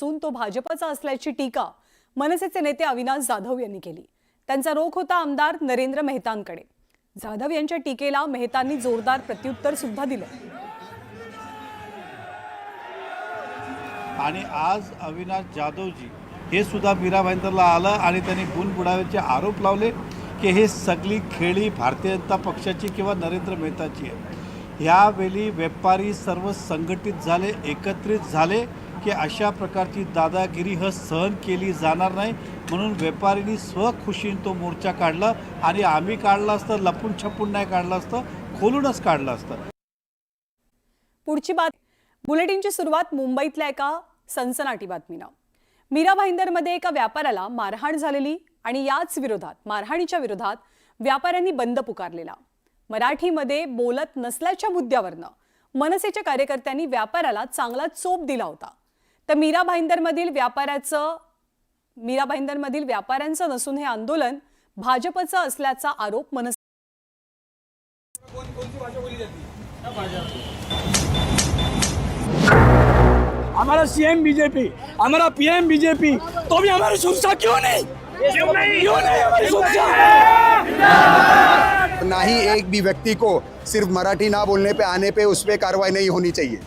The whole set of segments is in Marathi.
नसून तो भाजपचा असल्याची टीका मनसेचे नेते अविनाश जाधव यांनी केली। त्यांचा रोख होता आमदार नरेंद्र मेहतांकडे। जाधव यांच्या टीकेला मेहतांनी जोरदार प्रत्युत्तर सुद्धा दिलं। आणि आज अविनाश जाधवजी हे सुद्धा मीरा भाईंदरला आलं आणि त्यांनी बुडबुडावेचे आरोप लावले की हे सगळी खेळी भारतीय जनता पक्षाची किंवा नरेंद्र मेहताची आहे। यावेळी व्यापारी सर्व संघटित झाले, एकत्रित झाले की अशा प्रकारची दादागिरी सहन केली जाणार नाही, म्हणून व्यापाऱ्यांनी स्वखुशीने तो मोर्चा काढला आणि आम्ही काढला असतं, लपून छपून नाही काढला असतं, खोलूनच काढला असतं। पुढची बुलेटिनची सुरुवात मुंबईतल्या एका सनसनाटी बातमीनं। मीरा भाईंदरमध्ये एका व्यापाऱ्याला मारहाण झालेली आणि याच विरोधात मारहाणीच्या विरोधात व्यापाऱ्यांनी बंद पुकारलेला। मराठीमध्ये बोलत नसल्याच्या मुद्द्यावरनं मनसेच्या कार्यकर्त्यांनी व्यापाऱ्याला चांगला चोप दिला होता। तर मीरा भाईंदरमधील व्यापाऱ्यांचं नसून हे आंदोलन भाजपचं असल्याचा आरोप मनसे। हमारा सीएम बीजेपी, हमारा पीएम बीजेपी, तो भी हमारी सुरक्षा क्यों नहीं हमारी सुरक्षा? ना ही एक भी व्यक्ति को सिर्फ मराठी ना बोलने पे आने पे उस पर कार्रवाई नहीं होनी चाहिए।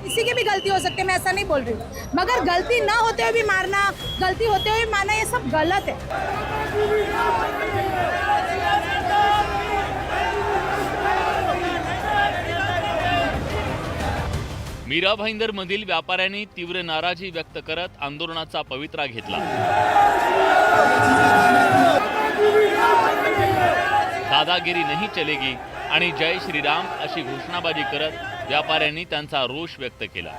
किसी की भी गलती हो सकती है, मैं ऐसा नहीं बोल रही हूँ, मगर गलती ना होते हुए भी मारना, गलती होते हुए मारना, ये सब गलत है। मीरा भाईंदर मधील व्यापाऱ्यांनी तीव्र नाराजी व्यक्त करत आंदोलनाचा पवित्रा घेतला। दादागिरी नहीं चलेगी आणि जय श्रीराम अशी घोषणाबाजी करत व्यापाऱ्यांनी त्यांचा रोष व्यक्त केला।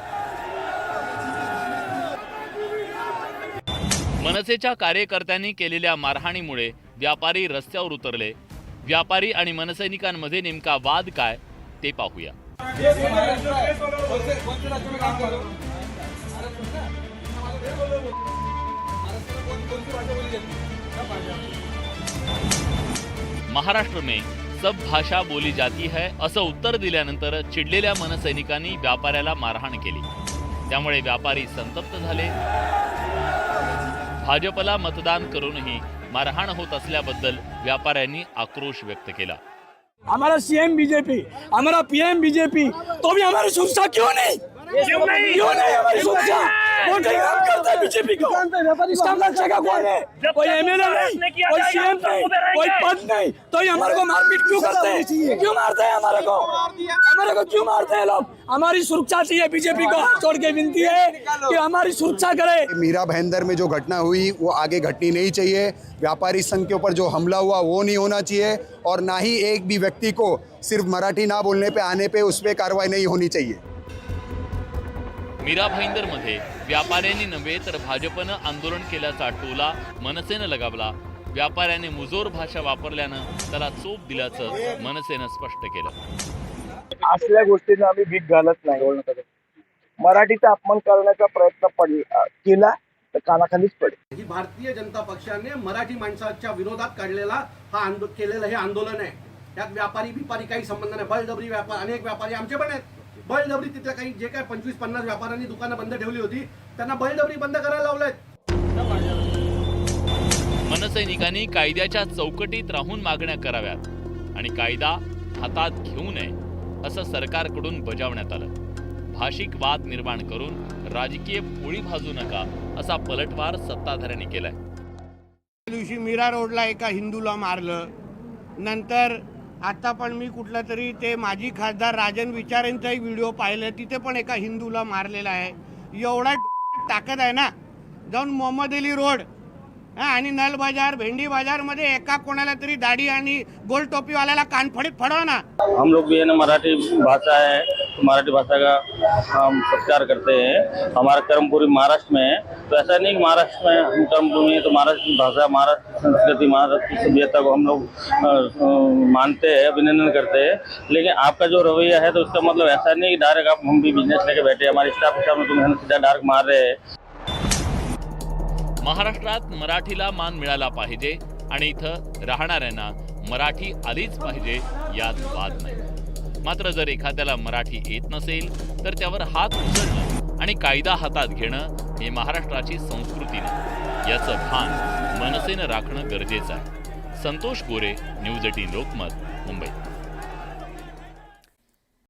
मनसेच्या कार्यकर्त्यांनी केलेल्या मारहाणीमुळे व्यापारी रस्त्यावर उतरले। व्यापारी आणि मनसैनिकांमध्ये नेमका वाद काय ते पाहूया। महाराष्ट्र में सब भाषा बोली जाती है असं उत्तर दिल्यानंतर चिडलेल्या मनसैनिकांनी व्यापाऱ्याला मारहाण केली। त्यामुळे व्यापारी संतप्त झाले। भाजपला मतदान करूनही मारहाण होत असल्याबद्दल व्यापाऱ्यांनी आक्रोश व्यक्त केला। हमारा सीएम बीजेपी, हमारा पीएम बीजेपी, तो भी हमारी सुरक्षा क्यों नहीं हमारी सुरक्षा? वो काम करता है बीजेपी को, इसका लक्ष्य का कौन है? कोई एमएलए नहीं, कोई सीएम नहीं, कोई पद नहीं, तो ये हमारे को मारपीट क्यों करते हैं? क्यों मारते हैं हमारे को क्यों मारते हैं लोग? हमारी सुरक्षा चाहिए। बीजेपी को छोड़ के विनती है कि हमारी सुरक्षा करे। मीरा भाईंदर में जो घटना हुई वो आगे घटनी नहीं चाहिए। व्यापारी संघ के ऊपर जो हमला हुआ वो नहीं होना चाहिए, और ना ही एक भी व्यक्ति को सिर्फ मराठी ना बोलने पे आने पे उस पर कार्रवाई नहीं होनी चाहिए। मीरा भाईंदरमध्ये व्यापाऱ्यांनी नव्हे तर भाजपनं आंदोलन केल्याचा टोला मनसेनं लगावला। व्यापाऱ्याने मुजोर भाषा वापरल्यानं त्याला चोप दिल्याचं मनसेनं स्पष्ट केलं। असल्या गोष्टींना आम्ही भीक घालत नाही। मराठीचा अपमान करण्याचा प्रयत्न केला तर कानाखालीच पडेल। ही भारतीय जनता पक्षाने मराठी माणसाच्या विरोधात काढलेला केलेलं हे आंदोलन आहे। त्यात व्यापारी बिपारी काही संबंध नाही। बळजबरी व्यापार, अनेक व्यापारी आमचे पण आहेत। बळजबरी तिथे काही जे काय 25-50 व्यापाऱ्यांनी दुकानं बंद ठेवली होती त्यांना बळजबरी बंद करायला लावलेत। मनसैनिकांनी कायद्याच्या चौकटीत राहून मागण्या कराव्यात आणि कायदा हातात घेऊ नये असं सरकारकडून बजावण्यात आलं। भाषिक वाद निर्माण करून राजकीय पोळी भाजू नका असा पलटवार सत्ताधाऱ्यांनी केलाय। दिवशी मीरा रोडला एका हिंदूला मारलं, नंतर आता पण मी कुठला तरी ते माजी खासदार राजन विचारेंचा एक व्हिडिओ पाहिला, तिथे पण एका हिंदूला मारलेला आहे। एवढा ताकद आहे ना, जाऊन मोहम्मद अली रोड आणि नल बाजार, भेंडी बाजार मध्ये एका कोणाला तरी दाढ़ी आणि गोल टोपी वाल्याला कानफड़ीत फड़ो ना। हम लोग भी है ना, मराठी भाषा है तो मराठी भाषा का हम सत्कार करते हैं। हमारा कर्म पूरी महाराष्ट्र में है, तो ऐसा नहीं महाराष्ट्र में हम कर्मभूमि है तो महाराष्ट्र भाषा, महाराष्ट्र संस्कृति, महाराष्ट्र सभ्यता को हम लोग मानते हैं, अभिनंदन करते हैं। लेकिन आपका जो रवैया है तो उसका मतलब ऐसा नहीं कि डायरेक्ट आप हम भी बिजनेस लेके बैठे, हमारे स्टाफ के सामने तुम्हें सीधा डायरेक्ट मार रहे हैं। महाराष्ट्रात मराठीला मान मिळाला पाहिजे आणि इथं राहणाऱ्यांना मराठी आलीच पाहिजे यात वाद नाही। मात्र जर एखाद्याला मराठी येत नसेल तर त्यावर हात उचलणं आणि कायदा हातात घेणं हे महाराष्ट्राची संस्कृती नाही, याचं भान मनसेनं राखणं गरजेचं आहे. संतोष गोरे, न्यूज 18 लोकमत, मुंबई.